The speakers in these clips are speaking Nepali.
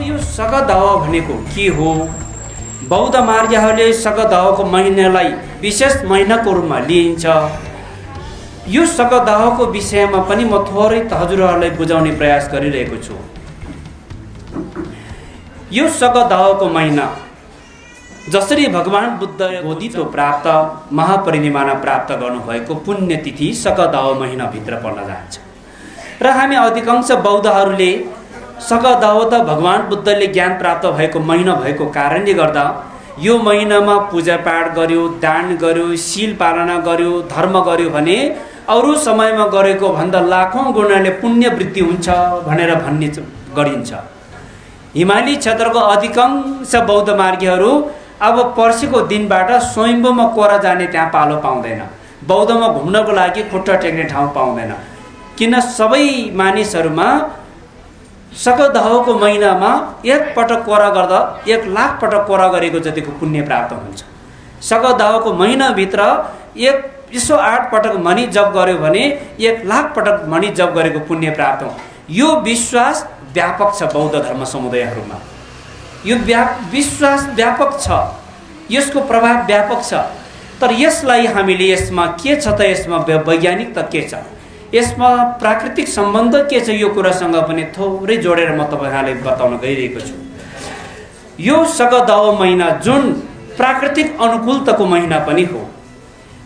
यो सगदाह भनेको के हो? बौद्ध मार्गीहरूले सगदाहको महिनालाई विशेष महिनाको रूपमा लिइन्छ। यो सगदाहको विषयमा पनि म थोरै हजुरहरूलाई बुझाउने प्रयास गरिरहेको छु। यो सगदाहको महिना जसरी भगवान बुद्ध बोधित्व प्राप्त महापरिनिर्वाण प्राप्त गर्नुभएको पुण्यतिथि सगदाह महिनाभित्र पर्न जान्छ र हामी अधिकांश बौद्धहरूले सगदाह त भगवान बुद्धले ज्ञान प्राप्त भएको महिना भएको कारणले गर्दा यो महिनामा पूजापाठ गर्यो, दान गर्यो, शील पालना गर्यो, धर्म गर्यो भने अरू समयमा गरेको भन्दा लाखौँ गुणाले पुण्य वृद्धि हुन्छ भनेर भन्ने गरिन्छ। हिमाली क्षेत्रको अधिकांश बौद्ध मार्गीहरू अब पर्सिको दिनबाट स्वयम्भूमा कोरा जाने त्यहाँ पालो पाउँदैन। बौद्धमा घुम्नको लागि खुट्टा टेक्ने ठाउँ पाउँदैन, किन सबै मानिसहरूमा सगदाहको महिनामा एक पटक कोरा गर्दा 1,00,000 पटक कोरा गरेको जतिको पुण्य प्राप्त हुन्छ। सगदाहको महिनाभित्र 108 पटक मणि जप गर्यो भने 1,00,000 पटक मणि जप गरेको पुण्य प्राप्त हुन्छ। यो विश्वास व्यापक छ बौद्ध धर्म समुदायहरूमा। यो विश्वास व्यापक छ, यसको प्रभाव व्यापक छ। तर यसलाई हामीले यसमा के छ त, यसमा वैज्ञानिक त के छ, यसमा प्राकृतिक सम्बन्ध के छ, यो कुरासँग पनि थोरै जोडेर म तपाईँहरूलाई बताउन गइरहेको छु। यो सगदाह महिना जुन प्राकृतिक अनुकूलताको महिना पनि हो।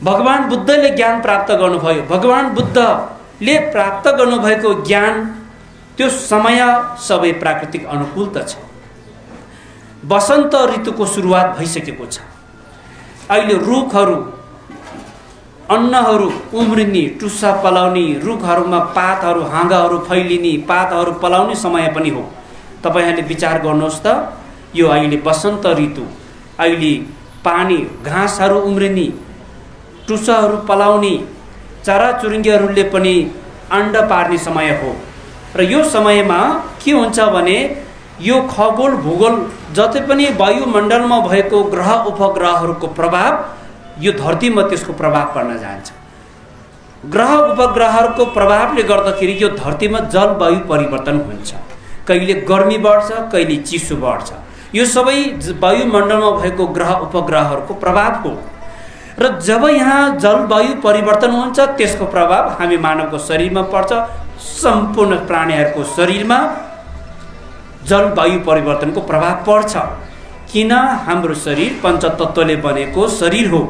भगवान बुद्धले ज्ञान प्राप्त गर्नुभयो, भगवान बुद्धले प्राप्त गर्नुभएको ज्ञान त्यो समय सबै प्राकृतिक अनुकूलता छ। वसन्त ऋतुको सुरुवात भइसकेको छ। अहिले रुखहरू अन्नहरू उम्रिने, टुसा पलाउने, रुखहरूमा पातहरू हाँगाहरू फैलिने, पातहरू पलाउने समय पनि हो। तपाईँहरूले विचार गर्नुहोस् त, यो अहिले वसन्त ऋतु, अहिले पानी घाँसहरू उम्रिने, टुसाहरू पलाउने, चराचुरुङ्गीहरूले पनि अण्डा पार्ने समय हो। र यो समयमा के हुन्छ भने यो खगोल भूगोल जति पनि वायुमण्डलमा भएको ग्रह उपग्रहहरूको प्रभाव यो धरतीमा त्यसको प्रभाव पर्न जान्छ। ग्रह उपग्रहहरूको प्रभावले गर्दाखेरि यो धरतीमा जलवायु परिवर्तन हुन्छ। कहिले गर्मी बढ्छ, कहिले चिसो बढ्छ। यो सबै वायुमण्डलमा भएको ग्रह उपग्रहहरूको प्रभाव हो। र जब यहाँ जलवायु परिवर्तन हुन्छ त्यसको प्रभाव हामी मानवको शरीरमा पर्छ। सम्पूर्ण प्राणीहरूको शरीरमा जलवायु परिवर्तनको प्रभाव पर्छ, किन हाम्रो शरीर पञ्चतत्त्वले बनेको शरीर हो।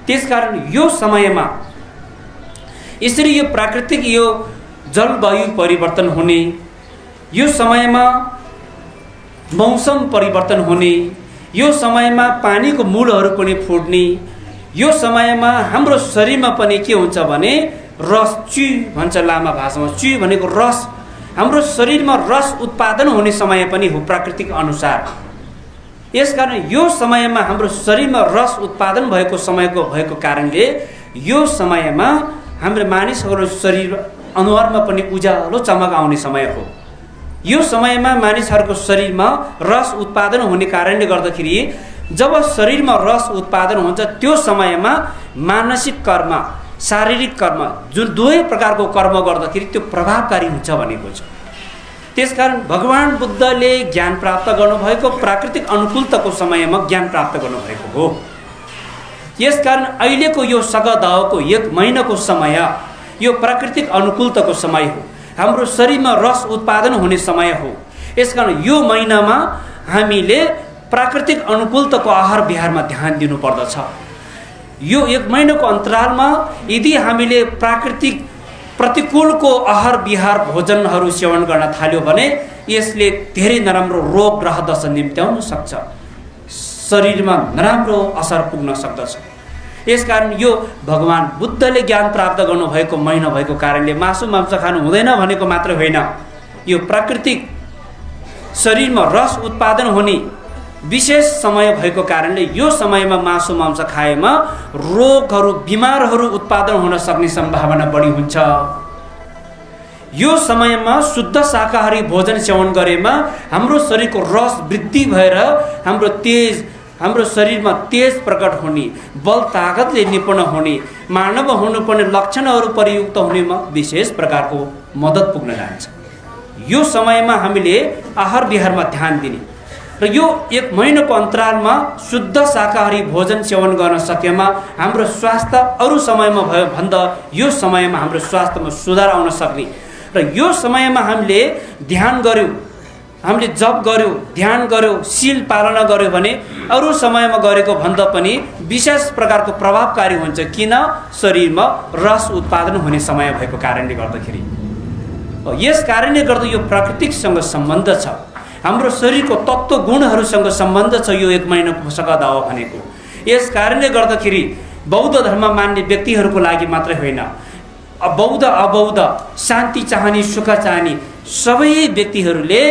त्यसकारण यो समयमा यसरी यो प्राकृतिक यो जलवायु परिवर्तन हुने, यो समयमा मौसम परिवर्तन हुने, यो समयमा पानीको मूलहरू पनि फुट्ने, यो समयमा हाम्रो शरीरमा पनि के हुन्छ भने रस, ची भन्छ लामा भाषामा, ची भनेको रस, हाम्रो शरीरमा रस उत्पादन हुने समय पनि हो प्राकृतिक अनुसार। यसकारण यो समयमा हाम्रो शरीरमा रस उत्पादन भएको समयको भएको कारणले यो समयमा हाम्रो मानिसहरूको शरीर अनुहारमा पनि उज्यालो चमक आउने समय हो। यो समयमा मानिसहरूको शरीरमा रस उत्पादन हुने कारणले गर्दाखेरि जब शरीरमा रस उत्पादन हुन्छ त्यो समयमा मानसिक कर्म, शारीरिक कर्म, जुन दुवै प्रकारको कर्म गर्दाखेरि त्यो प्रभावकारी हुन्छ भनेको छ। त्यसकारण भगवान बुद्धले ज्ञान प्राप्त गर्नुभएको प्राकृतिक अनुकूलताको समयमा ज्ञान प्राप्त गर्नुभएको हो। यसकारण अहिलेको यो सगदाहको 1 महिनाको समय यो प्राकृतिक अनुकूलताको समय हो। हाम्रो शरीरमा रस उत्पादन हुने समय हो। यसकारण यो महिनामा हामीले प्राकृतिक अनुकूलताको आहार विहारमा ध्यान दिनुपर्दछ। यो 1 महिनाको अन्तरालमा यदि हामीले प्राकृतिक प्रतिकूलको आहार विहार भोजनहरू सेवन गर्न थाल्यो भने यसले धेरै नराम्रो रोग ग्रह दशा निम्त्याउन सक्छ, शरीरमा नराम्रो असर पुग्न सक्दछ। यसकारण यो भगवान बुद्धले ज्ञान प्राप्त गर्नुभएको महिना भएको कारणले मासु मांस खानु हुँदैन भनेको मात्र होइन, यो प्राकृतिक शरीरमा रस उत्पादन हुने विशेष समय भएको कारणले यो समयमा मासु मांस खाएमा रोगहरू, बिमारहरू उत्पादन हुन सक्ने सम्भावना बढी हुन्छ। यो समयमा शुद्ध शाकाहारी भोजन सेवन गरेमा हाम्रो शरीरको रस वृद्धि भएर हाम्रो शरीरमा तेज प्रकट हुने, बल तागतले निपुण हुने, मानव हुनुपर्ने लक्षणहरू परियुक्त हुनेमा विशेष प्रकारको मद्दत पुग्न जान्छ। यो समयमा हामीले आहार विहारमा ध्यान दिने र यो 1 महिनाको अन्तरालमा शुद्ध शाकाहारी भोजन सेवन गर्न सकेमा हाम्रो स्वास्थ्य अरू समयमा भयो भन्दा यो समयमा हाम्रो स्वास्थ्यमा सुधार आउन सक्ने र यो समयमा हामीले ध्यान गर्यौं, हामीले जप गर्यौं, ध्यान गर्यौं, शील पालना गर्यौं भने अरू समयमा गरेको भन्दा पनि विशेष प्रकारको प्रभावकारी हुन्छ। किन? शरीरमा रस उत्पादन हुने समय भएको कारणले गर्दाखेरि। यस कारणले गर्दा यो प्राकृतिकसँग सम्बन्ध छ, हाम्रो शरीरको तत्त्व गुणहरूसँग सम्बन्ध छ यो 1 महिनाको सकदावा भनेको। यस कारणले गर्दाखेरि बौद्ध धर्म मान्ने व्यक्तिहरूको लागि मात्रै होइन, बौद्ध अबौद्ध, शान्ति चाहने, सुख चाहने सबै व्यक्तिहरूले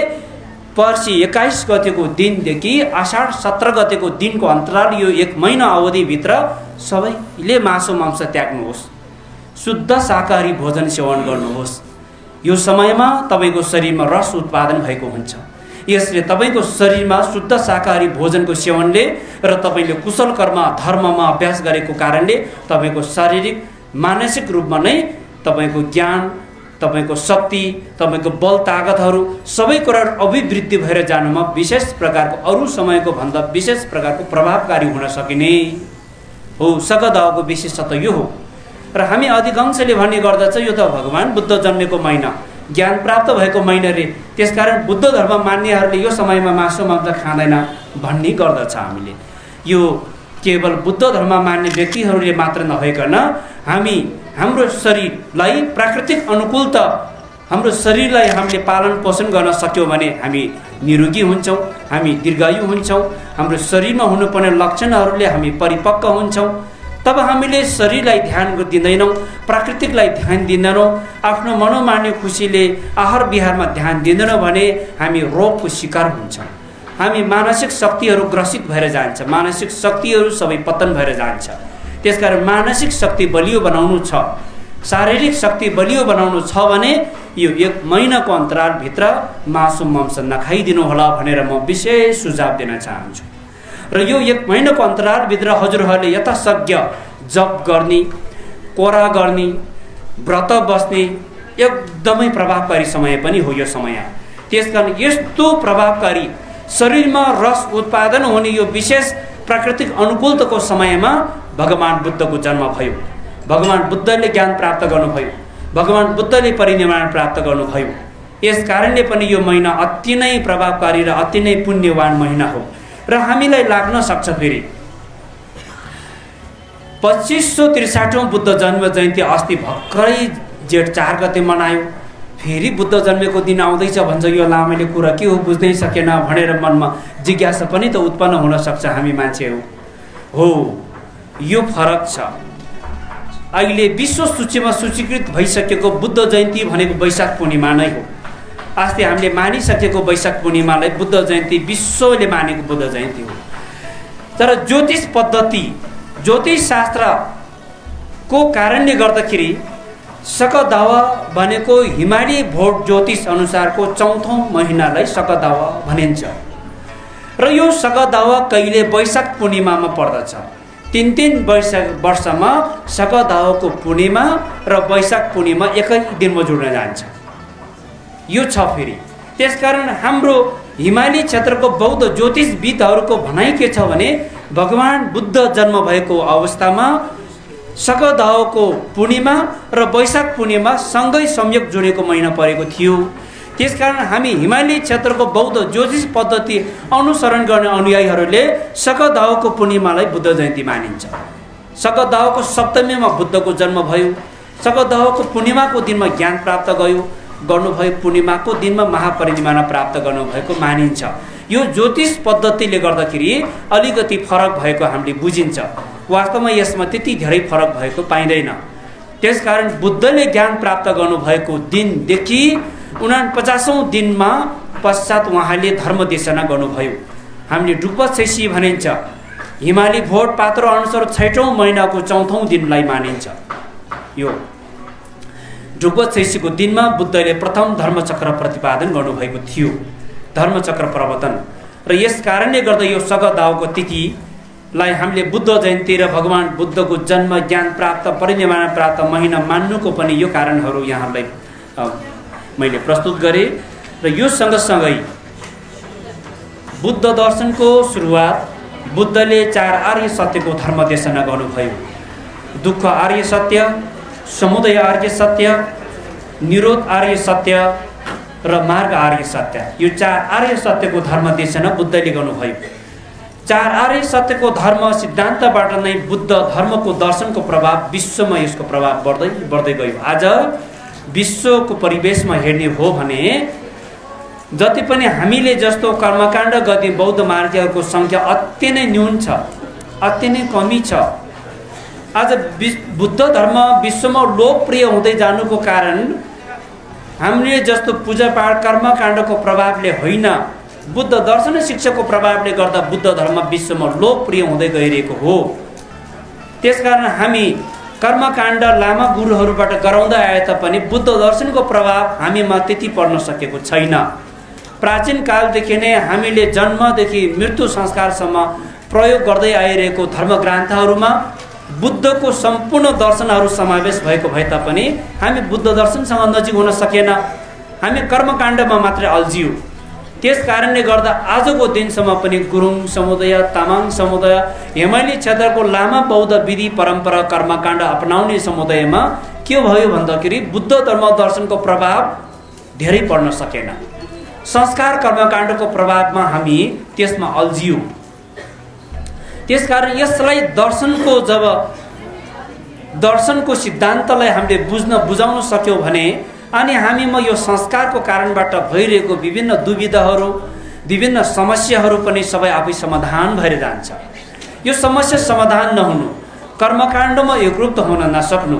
पर्सि 21 गतेको दिनदेखि आषाढ 17 गतेको दिनको अन्तराल यो 1 महिना अवधिभित्र सबैले मासु मांस त्याग्नुहोस्, शुद्ध शाकाहारी भोजन सेवन गर्नुहोस्। यो समयमा तपाईको शरीरमा रस उत्पादन भएको हुन्छ। यसले तपाईको शरीरमा शुद्ध शाकाहारी भोजनको सेवनले र तपाईले कुशल कर्म धर्ममा अभ्यास गरेको कारणले तपाईको शारीरिक मानसिक रूपमा नै तपाईको ज्ञान, तपाईको शक्ति, तपाईको बल ताकतहरू सबै कुरा अभिवृद्धि भएर जानुमा विशेष प्रकारको अरू समयको भन्दा विशेष प्रकारको प्रभावकारी हुन सकिने हो। सकदावाको विशेषता यो हो र हामी अधिकांशले भन्ने गर्दछ यो त भगवान बुद्ध जन्मेको महिना, ज्ञान प्राप्त भएको महिना रे, त्यसकारण बुद्ध धर्म मान्नेहरूले यो समयमा मासु मांस खाँदैन भन्ने गर्दछ। हामीले यो केवल बुद्ध धर्म मान्ने व्यक्तिहरूले मात्र नभइकन हामी हाम्रो शरीरलाई प्राकृतिक अनुकूलता, हाम्रो शरीरलाई हामीले पालन पोषण गर्न सक्यौं भने हामी निरोगी हुन्छौं, हामी दीर्घायु हुन्छौं, हाम्रो शरीरमा हुनुपर्ने लक्षणहरूले हामी परिपक्व हुन्छौं। तब हामीले शरीरलाई ध्यान दिँदैनौं, प्राकृतिकलाई ध्यान दिँदैनौं, आफ्नो मनोमान्य खुसीले आहार विहारमा ध्यान दिँदैनौं भने हामी रोगको शिकार हुन्छौं। हामी मानसिक शक्तिहरू ग्रसित भएर जान्छ, मानसिक शक्तिहरू सबै पतन भएर जान्छ। त्यसकारण मानसिक शक्ति बलियो बनाउनु छ, शारीरिक शक्ति बलियो बनाउनु छ भने यो 1 महिनाको अन्तरालभित्र मासु मांस नखाइदिनु होला भनेर म विशेष सुझाव दिन चाहन्छु। र यो 1 महिनाको अन्तरालभित्र हजुरहरूले यथाशक्य जप गर्ने, कोरा गर्ने, व्रत बस्ने एकदमै प्रभावकारी समय पनि हो यो समय। त्यसकारण यस्तो प्रभावकारी शरीरमा रस उत्पादन हुने यो विशेष प्राकृतिक अनुकूलताको समयमा भगवान बुद्धको जन्म भयो, भगवान बुद्धले ज्ञान प्राप्त गर्नुभयो, भगवान बुद्धले परिनिर्वाण प्राप्त गर्नुभयो। यस कारणले पनि यो महिना अति नै प्रभावकारी र अति नै पुण्यवान महिना हो र हामीलाई लाग्न सक्छ फेरि 2563औं बुद्ध जन्म जयन्ती अस्ति भर्खरै जेठ 4 गते मनायो, फेरि बुद्ध जन्मेको दिन आउँदैछ भन्छ। यो लामैले कुरा के हो बुझ्नै सकेन भनेर मनमा जिज्ञासा पनि त उत्पन्न हुन सक्छ हामी मान्छे हो। यो फरक छ। अहिले विश्व सूचीमा सूचीकृत भइसकेको बुद्ध जयन्ती भनेको वैशाख पूर्णिमा नै हो। अस्ति हामीले मानिसकेको वैशाख पूर्णिमालाई बुद्ध जयन्ती विश्वले मानेको बुद्ध जयन्ती हो। तर ज्योतिष पद्धति, ज्योतिष शास्त्रको कारणले गर्दाखेरि सकदावा भनेको हिमाली भोट ज्योतिष अनुसारको 4औं महिनालाई सकदावा भनिन्छ र यो सकदावा कहिले वैशाख पूर्णिमामा पर्दछ। 3 वर्षमा सकदावाको पूर्णिमा र वैशाख पूर्णिमा एकै दिनमा जोड्न जान्छ। यो छ फेरि। त्यसकारण हाम्रो हिमाली क्षेत्रको बौद्ध ज्योतिषविदहरूको भनाइ के छ भने भगवान बुद्ध जन्म भएको अवस्थामा सकदावाको पूर्णिमा र वैशाख पूर्णिमा सँगै संयोग जोडेको महिना परेको थियो। त्यसकारण हामी हिमाली क्षेत्रको बौद्ध ज्योतिष पद्धति अनुसरण गर्ने अनुयायीहरूले सकदावाको पूर्णिमालाई बुद्ध जयन्ती मानिन्छ। सकदावाको सप्तमीमा बुद्धको जन्म भयो, सकदावाको पूर्णिमाको दिनमा ज्ञान प्राप्त गर्नुभयो, पूर्णिमाको दिनमा महापरिनिर्वाण प्राप्त गर्नुभएको मानिन्छ। यो ज्योतिष पद्धतिले गर्दाखेरि अलिकति फरक भएको हामीले बुझिन्छ। वास्तवमा यसमा त्यति धेरै फरक भएको पाइँदैन। त्यसकारण बुद्धले ज्ञान प्राप्त गर्नुभएको दिनदेखि 49औं दिनमा पश्चात उहाँले धर्म देशना गर्नुभयो। हामीले डुक्पा छैसी भनिन्छ। हिमाली भोट पात्रो अनुसार 6औं महिनाको 4औं दिनलाई मानिन्छ। यो डुक्पा छैसीको दिनमा बुद्धले प्रथम धर्मचक्र प्रतिपादन गर्नुभएको थियो, धर्मचक्र प्रवर्तन। र यस कारणले गर्दा यो सकदावाको तिथिलाई हामीले बुद्ध जयन्ती र भगवान बुद्धको जन्म, ज्ञान प्राप्त, परिनिर्वाण प्राप्त महिना मान्नुको पनि यो कारणहरू यहाँहरूलाई मैले प्रस्तुत गरेँ। र यो सँगसँगै बुद्ध दर्शनको सुरुवात बुद्धले 4 आर्य सत्यको धर्म देशना गर्नुभयो। दुःख आर्य सत्य, समुदय आर्य सत्य, निरोध आर्य सत्य र मार्ग आर्य सत्य। यो 4 आर्य सत्यको धर्म देशना बुद्धले गर्नुभयो। 4 आर्य सत्यको धर्म सिद्धान्तबाट नै बुद्ध धर्मको दर्शनको प्रभाव विश्वमा यसको प्रभाव बढ्दै बढ्दै गयो। आज विश्वको परिवेशमा हेर्ने हो भने जति पनि हामीले जस्तो कर्मकाण्ड गर्ने बौद्ध मार्गीहरूको संख्या अति नै न्यून छ, अति नै कमी छ। आज बुद्ध धर्म विश्वमा लोकप्रिय हुँदै जानुको कारण हामीले जस्तो पूजापाठ कर्मकाण्डको प्रभावले होइन, बुद्ध दर्शन शिक्षाको प्रभावले गर्दा बुद्ध धर्म विश्वमा लोकप्रिय हुँदै गइरहेको हो। त्यसकारण हामी कर्मकाण्ड लामा गुरुहरूबाट गराउँदै आए तापनि बुद्ध दर्शनको प्रभाव हामीमा त्यति पर्न सकेको छैन। प्राचीन कालदेखि नै हामीले जन्मदेखि मृत्यु संस्कारसम्म प्रयोग गर्दै आइरहेको धर्म ग्रन्थहरूमा बुद्धको सम्पूर्ण दर्शनहरू समावेश भएको भए तापनि हामी बुद्ध दर्शनसँग नजिक हुन सकेन, हामी कर्मकाण्डमा मात्रै अल्झियौँ। त्यस कारणले गर्दा आजको दिनसम्म पनि गुरुङ समुदाय, तामाङ समुदाय, हिमाली क्षेत्रको लामा बौद्ध विधि परम्परा कर्मकाण्ड अपनाउने समुदायमा के भयो भन्दाखेरि बुद्ध धर्म दर्शनको प्रभाव धेरै पर्न सकेन। संस्कार कर्मकाण्डको प्रभावमा हामी त्यसमा अल्झियौँ। त्यसकारण यसलाई दर्शनको सिद्धान्तलाई हामीले बुझाउन सक्यौँ भने अनि हामीमा यो संस्कारको कारणबाट भइरहेको विभिन्न दुविधाहरू, विभिन्न समस्याहरू पनि सबै आफै समाधान भएर जान्छ। यो समस्या समाधान नहुनु, कर्मकाण्डमा एकरूप हुन नसक्नु,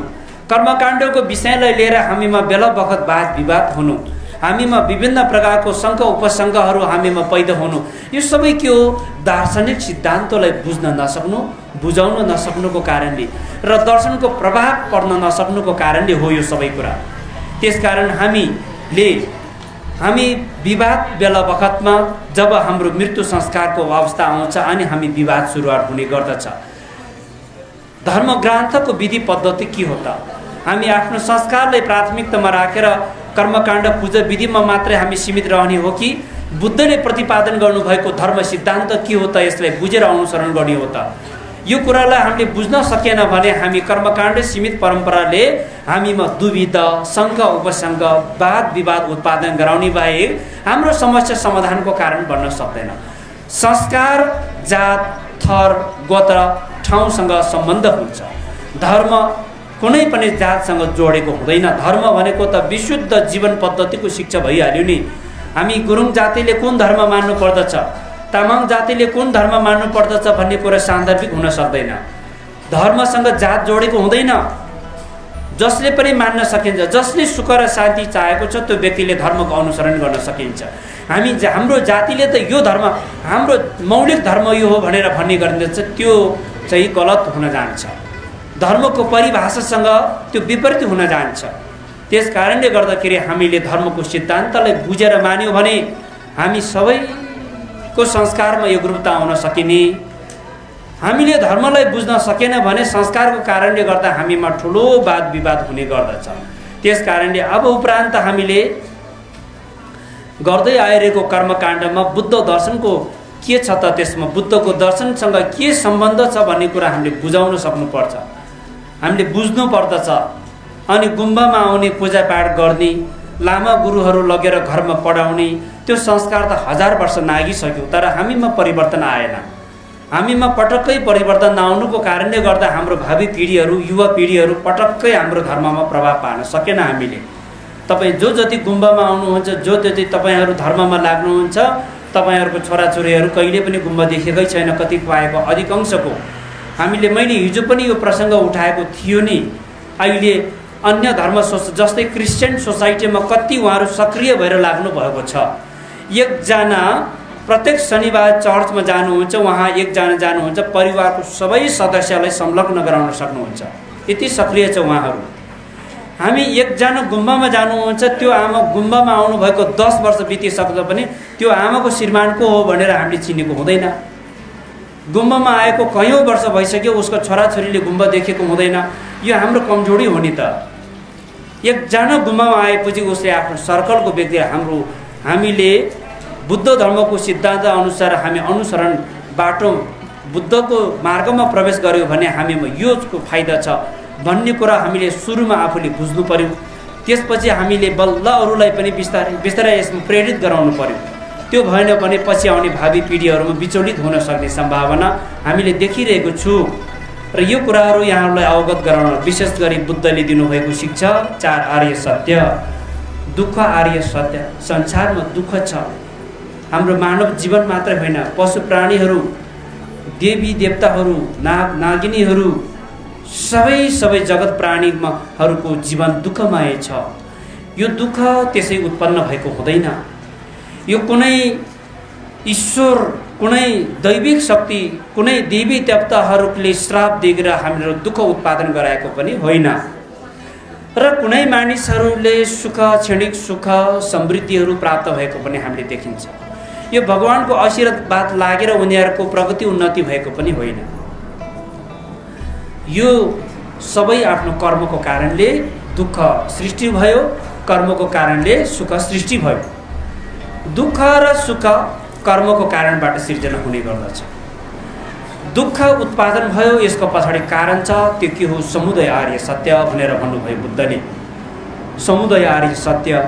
कर्मकाण्डको विषयलाई लिएर हामीमा बेला बखत वाद विवाद हुनु, हामीमा विभिन्न प्रकारको शङ्क उपशङ्कहरू हामीमा पैदा हुनु, यो सबै के हो? दार्शनिक सिद्धान्तलाई बुझ्न नसक्नु, बुझाउन नसक्नुको कारणले र दर्शनको प्रभाव पर्न नसक्नुको कारणले हो यो सबै कुरा। त्यसकारण हामी विवाद बेला बखतमा जब हाम्रो मृत्यु संस्कारको अवस्था आउँछ अनि हामी विवाद सुरुवात हुने गर्दछ। धर्म ग्रन्थको विधि पद्धति के हो त? हामी आफ्नो संस्कारलाई प्राथमिकतामा राखेर कर्मकाण्ड पूजा विधिमा मात्रै हामी सीमित रहने हो कि बुद्धले प्रतिपादन गर्नुभएको धर्म सिद्धान्त के हो त यसलाई बुझेर अनुसरण गर्ने हो त? यो कुरालाई हामीले बुझ्न सकेन भने हामी कर्मकाण्ड सीमित परम्पराले हामीमा दुविधा, शङ्क उपशङ्क, वाद विवाद उत्पादन गराउने बाहेक हाम्रो समस्या समाधानको कारण बन्न सक्दैन। संस्कार जात, थर, गोत्र, ठाउँसँग सम्बन्ध हुन्छ। धर्म कुनै पनि जातसँग जोडेको हुँदैन। धर्म भनेको त विशुद्ध जीवन पद्धतिको शिक्षा भइहाल्यो नि। हामी गुरुङ जातिले कुन धर्म मान्नु पर्दछ, तामाङ जातिले कुन धर्म मान्नु पर्दछ भन्ने कुरा सान्दर्भिक हुन सक्दैन। धर्मसँग जात जोडेको हुँदैन। जसले पनि मान्न सकिन्छ, जसले सुख र शान्ति चाहेको छ त्यो व्यक्तिले धर्मको अनुसरण गर्न सकिन्छ। हाम्रो जातिले त यो धर्म हाम्रो मौलिक धर्म यो हो भनेर भन्ने गरिन्छ, त्यो चाहिँ गलत हुन जान्छ। धर्मको परिभाषासँग त्यो विपरीत हुन जान्छ। त्यस कारणले गर्दाखेरि हामीले धर्मको सिद्धान्तलाई बुझेर मान्यौँ भने हामी सबैको संस्कारमा एकरूपता आउन सकिने। हामीले धर्मलाई बुझ्न सकेन भने संस्कारको कारणले गर्दा हामीमा ठुलो वाद विवाद हुने गर्दछ। त्यस कारणले अब उपरान्त हामीले गर्दै आइरहेको कर्मकाण्डमा बुद्ध दर्शनको के छ त, त्यसमा बुद्धको दर्शनसँग के सम्बन्ध छ भन्ने कुरा हामीले बुझाउन सक्नुपर्छ, हामीले बुझ्नु पर्दछ। अनि गुम्बामा आउने पूजापाठ गर्ने, लामा गुरुहरू लगेर घरमा पढाउने त्यो संस्कार त 1000 वर्ष नागिसक्यो, तर हामीमा परिवर्तन आएन। हामीमा पटक्कै परिवर्तन नआउनुको कारणले गर्दा हाम्रो भावी पिँढीहरू, युवा पिँढीहरू पटक्कै हाम्रो धर्ममा प्रभाव पार्न सकेन हामीले। तपाईँ जो जति गुम्बामा आउनुहुन्छ, जो जति तपाईँहरू धर्ममा लाग्नुहुन्छ, तपाईँहरूको छोराछोरीहरू कहिले पनि गुम्बा देखेकै छैन कतिपयको, अधिकांशको। मैले हिजो पनि यो प्रसङ्ग उठाएको थियो नि। अहिले अन्य धर्म जस्तै क्रिस्चियन सोसाइटीमा कति उहाँहरू सक्रिय भएर लाग्नु भएको छ। एकजना प्रत्येक शनिबार चर्चमा जानुहुन्छ, उहाँ एकजना जानुहुन्छ, परिवारको सबै सदस्यलाई संलग्न गराउन सक्नुहुन्छ, यति सक्रिय छ उहाँहरू। हामी एकजना गुम्बामा जानुहुन्छ, त्यो आमा गुम्बामा आउनुभएको 10 वर्ष बितिसक्दा पनि त्यो आमाको श्रीमान को हो भनेर हामीले चिनेको हुँदैन। गुम्बामा आएको कयौँ वर्ष भइसक्यो, उसको छोराछोरीले गुम्बा देखेको हुँदैन। यो हाम्रो कमजोरी हो नि त। एकजना गुम्बामा आएपछि उसले आफ्नो सर्कलको व्यक्ति, हाम्रो हामीले बुद्ध धर्मको सिद्धान्त अनुसार हामी अनुसरण बाटो बुद्धको मार्गमा प्रवेश गर्यो भने हामीमा योको फाइदा छ भन्ने कुरा हामीले सुरुमा आफूले बुझ्नु पर्यो। त्यसपछि हामीले बल्ल अरूलाई पनि बिस्तारै बिस्तारै यसमा प्रेरित गराउनु पर्यो। त्यो भएन भने पछि आउने भावी पिँढीहरूमा विचलित हुन सक्ने सम्भावना हामीले देखिरहेको छु र यो कुराहरू यहाँहरूलाई अवगत गराउन विशेष गरी बुद्धले दिनुभएको शिक्षा 4 आर्य सत्य। दुःख आर्य सत्य। संसारमा दुःख छ। हाम्रो मानव जीवन मात्र होइन, पशु प्राणीहरू, देवी देवताहरू, नाग नागिनीहरू, सबै जगत प्राणीहरूको जीवन दुःखमय छ। यो दुःख त्यसै उत्पन्न भएको हुँदैन। यो कुनै ईश्वर, कुनै दैविक शक्ति, कुनै देवी देवताहरूले श्राप दिएर हाम्रो दुःख उत्पादन गराएको पनि होइन र कुनै मानिसहरूले सुख, क्षणिक सुख, समृद्धिहरू प्राप्त भएको पनि हामीले देखिन्छ। यो भगवानको आशीर्वाद लागेर उनीहरूको प्रगति उन्नति भएको पनि होइन। यो सबै आफ्नो कर्मको कारणले दुःख सृष्टि भयो, कर्मको कारणले सुख सृष्टि भयो। दुःख र सुख कर्मको कारणबाट सिर्जना हुने गर्दछ। दुःख उत्पादन भयो, यसको पछाडि कारण छ। त्यो के हो? समुदय आर्य सत्य भनेर भन्नुभयो बुद्धले। समुदय आर्य सत्य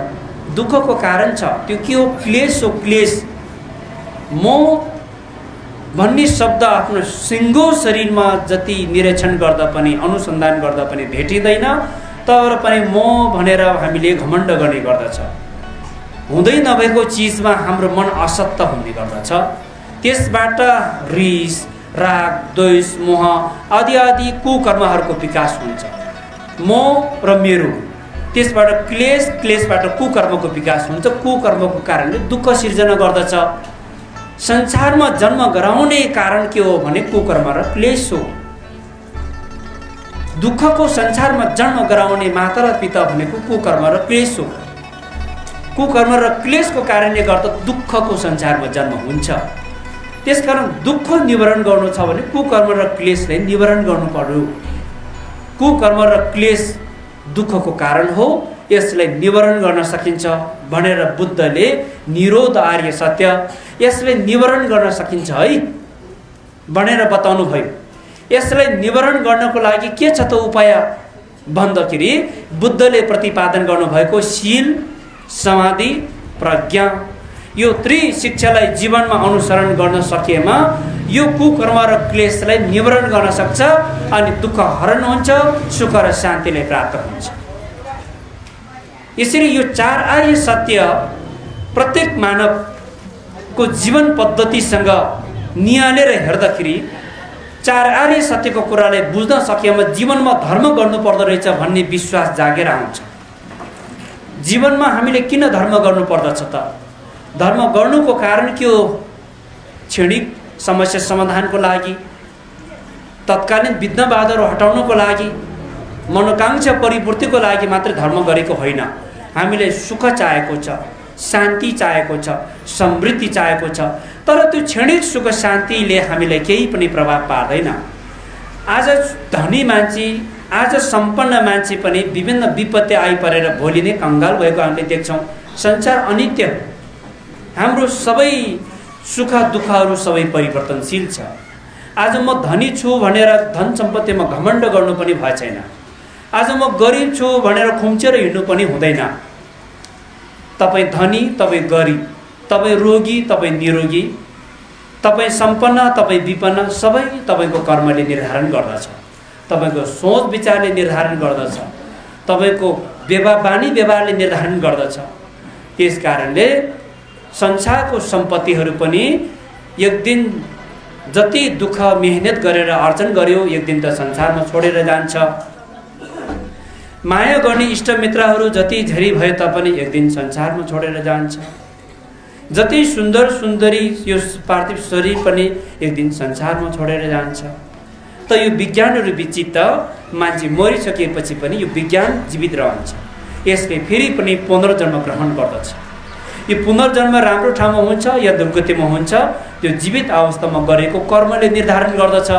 दुःखको कारण छ। त्यो के हो? क्लेश हो। क्लेश। म भन्ने शब्द आफ्नो सिङ्गो शरीरमा जति निरीक्षण गर्दा पनि, अनुसन्धान गर्दा पनि भेटिँदैन, तर पनि म भनेर हामीले घमण्ड गर्ने गर्दछ। हुँदै नभएको चिजमा हाम्रो मन असत्य हुने गर्दछ। त्यसबाट रिस, राग, द्वेष, मोह आदि आदि कुकर्महरूको विकास हुन्छ। म र मेरो, त्यसबाट क्लेश, क्लेशबाट कुकर्मको विकास हुन्छ। कुकर्मको कारणले दुःख सिर्जना गर्दछ। संसारमा जन्म गराउने कारण के हो भने कुकर्म र क्लेश हो। दुःखको संसारमा जन्म गराउने माता र पिता भनेको कुकर्म र क्लेश हो। कुकर्म र क्लेशको कारणले गर्दा दुःखको संसारमा जन्म हुन्छ। त्यसकारण दुःख निवारण गर्नु छ भने कुकर्म र क्लेशलाई निवारण गर्नु पर्यो। कुकर्म र क्लेश दुःखको कारण हो, यसलाई निवारण गर्न सकिन्छ भनेर बुद्धले निरोध आर्य सत्य, यसलाई निवारण गर्न सकिन्छ है भनेर बताउनु भयो। यसलाई निवारण गर्नको लागि के छ त उपाय भन्दाखेरि बुद्धले प्रतिपादन गर्नुभएको शील, समाधि, प्रज्ञा, यो त्रिशिक्षालाई जीवनमा अनुसरण गर्न सकेमा यो कुकर्म र क्लेशलाई निवारण गर्न सक्छ अनि दुःख हरण हुन्छ, सुख र शान्तिलाई प्राप्त हुन्छ। यसरी यो 4 आर्य सत्य प्रत्येक मानवको जीवन पद्धतिसँग निहालेर हेर्दाखेरि 4 आर्य सत्यको कुरालाई बुझ्न सकेमा जीवनमा धर्म गर्नु पर्दो रहेछ भन्ने विश्वास जागेर आउँछ। जीवनमा हामीले किन धर्म गर्नु पर्दछ त? धर्म गर्नुको कारण के हो? क्षणिक समस्या समाधानको लागि, तत्कालीन विघ्नबाधाहरू हटाउनको लागि, मनोकांक्षा परिपूर्तिको लागि मात्र धर्म गरेको होइन। हामीले सुख चाहेको छ, शान्ति चाहेको छ, समृद्धि चाहेको छ। तर त्यो क्षणिक सुख शान्तिले हामीलाई केही पनि प्रभाव पार्दैन। आज धनी मान्छे, आज सम्पन्न मान्छे पनि विभिन्न विपत्ति आइपरेर भोलि नै कङ्गाल भएको हामीले देख्छौँ। संसार अनित्य। हाम्रो सबै सुख दुःखहरू सबै परिवर्तनशील छ। आज म धनी छु भनेर धन सम्पत्तिमा घमण्ड गर्नु पनि भए छैन। आज म गरिब छु भनेर खुम्चेर हिँड्नु पनि हुँदैन। तपाईँ धनी, तपाईँ गरिब, तपाईँ रोगी, तपाईँ निरोगी, तपाईँ सम्पन्न, तपाईँ विपन्न, सबै तपाईँको कर्मले निर्धारण गर्दछ। तपाईँको सोच विचारले निर्धारण गर्दछ। तपाईँको बानी व्यवहारले निर्धारण गर्दछ। त्यस कारणले संसारको सम्पत्तिहरू पनि एक दिन जति दुःख मेहनत गरेर अर्जन गर्यो एक दिन त संसारमा छोडेर जान्छ। माया गर्ने इष्टमित्रहरू जति धेरै भए तापनि एक दिन संसारमा छोडेर जान्छ। जति सुन्दर सुन्दरी यो पार्थिव शरीर पनि एक दिन संसारमा छोडेर जान्छ। त यो विज्ञानहरू विचित्र मान्छे मरिसकेपछि पनि यो विज्ञान जीवित रहन्छ। यसले फेरि पनि पुनर्जन्म ग्रहण गर्दछ। यो पुनर्जन्म राम्रो ठाउँमा हुन्छ या दुर्गतिमा हुन्छ, त्यो जीवित अवस्थामा गरेको कर्मले निर्धारण गर्दछ।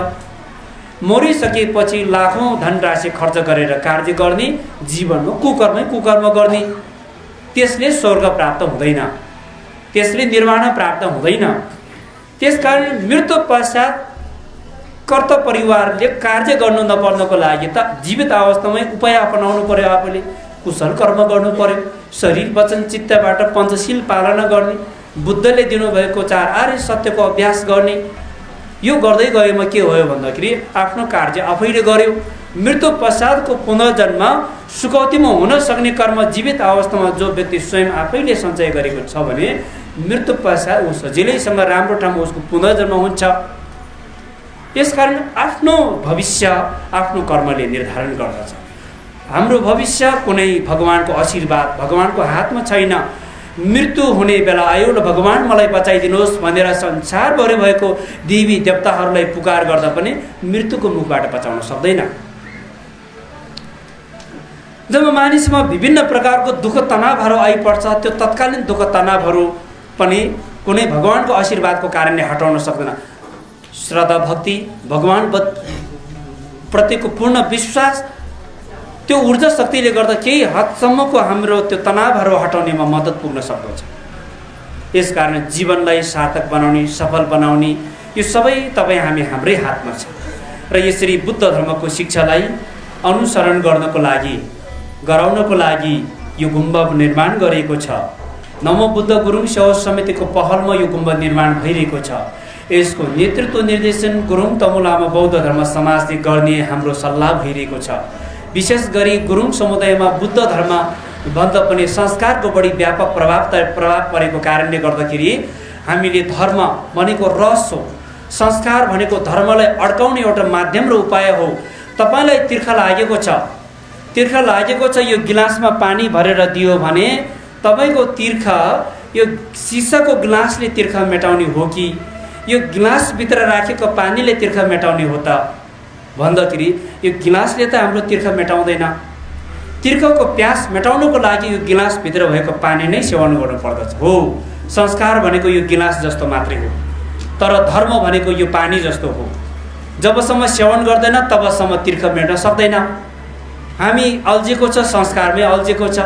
मरिसकेपछि लाखौँ धनराशि खर्च गरेर कार्य गर्ने, जीवनमा कुकर्म गर्ने, त्यसले स्वर्ग प्राप्त हुँदैन। त्यसले निर्वाण प्राप्त हुँदैन। त्यसकारण मृत्यु पश्चात कर्त परिवारले कार्य गर्नु नपर्नको लागि त जीवित अवस्थामै उपाय अपनाउनु पर्यो। आफूले कुशल कर्म गर्नु पर्यो, शरीर वचन चित्तबाट पञ्चशील पालना गर्ने, बुद्धले दिनुभएको 4 आर्य सत्यको अभ्यास गर्ने। यो गर्दै गएमा के भयो भन्दाखेरि आफ्नो कार्य आफैले गर्यो। मृत्यु पश्चातको पुनर्जन्म सुकौतीमा हुन सक्ने कर्म जीवित अवस्थामा जो व्यक्ति स्वयं आफैले सञ्चय गरेको छ भने मृत्यु पश्चात ऊ सजिलैसँग राम्रो ठाउँमा उसको पुनर्जन्म हुन्छ। यसकारण आफ्नो भविष्य आफ्नो कर्मले निर्धारण गर्दछ। हाम्रो भविष्य कुनै भगवानको आशीर्वाद भगवानको हातमा छैन। मृत्यु हुने बेला आयो र भगवान मलाई बचाइदिनुहोस् भनेर संसारभरि भएको देवी देवताहरूलाई पुकार गर्दा पनि मृत्युको मुखबाट बचाउन सक्दैन। जब मानिसमा विभिन्न प्रकारको दुःख तनावहरू आइपर्छ त्यो तत्कालीन दुःख तनावहरू पनि कुनै भगवानको आशीर्वादको कारणले हटाउन सक्दैन। श्रद्धा भक्ति भगवान प्रतिको पूर्ण विश्वास त्यो ऊर्जा शक्तिले गर्दा केही हदसम्मको हाम्रो त्यो तनावहरू हटाउनेमा मद्दत पुग्न सक्दछ। यसकारण जीवनलाई सार्थक बनाउने सफल बनाउने यो सबै तपाईँ हाम्रै हातमा छ। र यसरी बुद्ध धर्मको शिक्षालाई अनुसरण गराउनको लागि यो गुम्बा निर्माण गरिएको छ। नमो बुद्ध गुरुङ सेवा समितिको पहलमा यो गुम्बा निर्माण भइरहेको छ। यसको नेतृत्व निर्देशन गुरुङ तमु लामा बौद्ध धर्म समाजले गर्ने हाम्रो सल्लाह भइरहेको छ। विशेष गरी गुरुङ समुदायमा बुद्ध धर्म भन्दा पनि संस्कारको बढी व्यापक प्रभाव परेको कारणले गर्दाखेरि हामीले धर्म भनेको रस हो, संस्कार भनेको धर्मलाई अड्काउने एउटा माध्यम र उपाय हो। तपाईलाई तिर्खा लागेको छ यो गिलासमा पानी भरेर दियो भने तपाईको तिर्खा यो सिसाको गिलासले तिर्खा मेटाउने हो कि यो गिलासभित्र राखेको पानीले तिर्खा मेटाउने हो त भन्दाखेरि यो गिलासले त हाम्रो तिर्खा मेटाउँदैन। तिर्खाको प्यास मेटाउनको लागि यो गिलासभित्र भएको पानी नै सेवन गर्नु पर्दछ। हो, संस्कार भनेको यो गिलास जस्तो मात्रै हो, तर धर्म भनेको यो पानी जस्तो हो। जबसम्म सेवन गर्दैन तबसम्म तिर्खा मेट्न सक्दैन। हामी अल्झेको छ, संस्कारमै अल्झेको छ।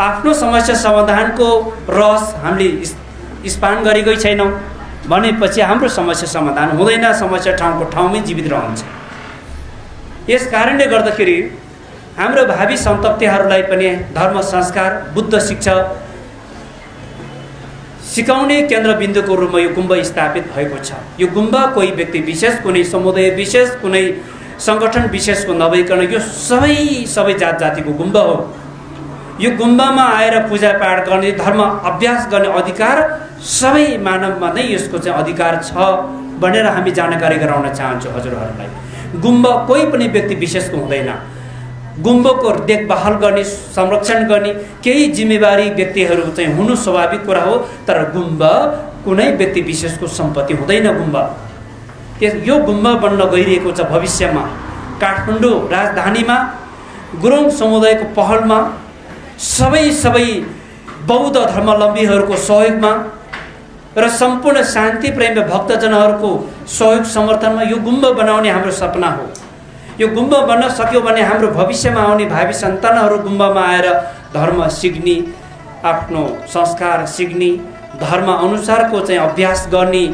आफ्नो समस्या समाधानको रस हामीले स्पान गरेकै छैनौँ भनेपछि हाम्रो समस्या समाधान हुँदैन, समस्या ठाउँको ठाउँमै जीवित रहन्छ। यस कारणले गर्दाखेरि हाम्रो भावी सन्ततिहरूलाई पनि धर्म संस्कार बुद्ध शिक्षा सिकाउने केन्द्रबिन्दुको रूपमा यो गुम्बा स्थापित भएको छ। यो गुम्बा कोही व्यक्ति विशेष, कुनै समुदाय विशेष, कुनै सङ्गठन विशेषको नभइकन यो सबै जात जातिको गुम्बा हो। यो गुम्बामा आएर पूजापाठ गर्ने धर्म अभ्यास गर्ने अधिकार सबै मानवमा नै यसको चाहिँ अधिकार छ भनेर हामी जानकारी गराउन चाहन्छौँ हजुरहरूलाई। गुम्बा कोही पनि व्यक्ति विशेषको हुँदैन। गुम्बाको देखभाल गर्ने संरक्षण गर्ने केही जिम्मेवारी व्यक्तिहरू चाहिँ हुनु स्वाभाविक कुरा हो, तर गुम्बा कुनै व्यक्ति विशेषको सम्पत्ति हुँदैन। यो गुम्बा बन्न गइरहेको छ भविष्यमा काठमाडौँ राजधानीमा गुरुङ समुदायको पहलमा सबै बौद्ध धर्मावलम्बीहरूको सहयोगमा र सम्पूर्ण शान्ति प्रेमी भक्तजनहरूको सहयोग समर्थनमा यो गुम्बा बनाउने हाम्रो सपना हो। यो गुम्बा बन्न सक्यो भने हाम्रो भविष्यमा आउने भावी सन्तानहरू गुम्बामा आएर धर्म सिक्ने, आफ्नो संस्कार सिक्ने, धर्म अनुसारको चाहिँ अभ्यास गर्ने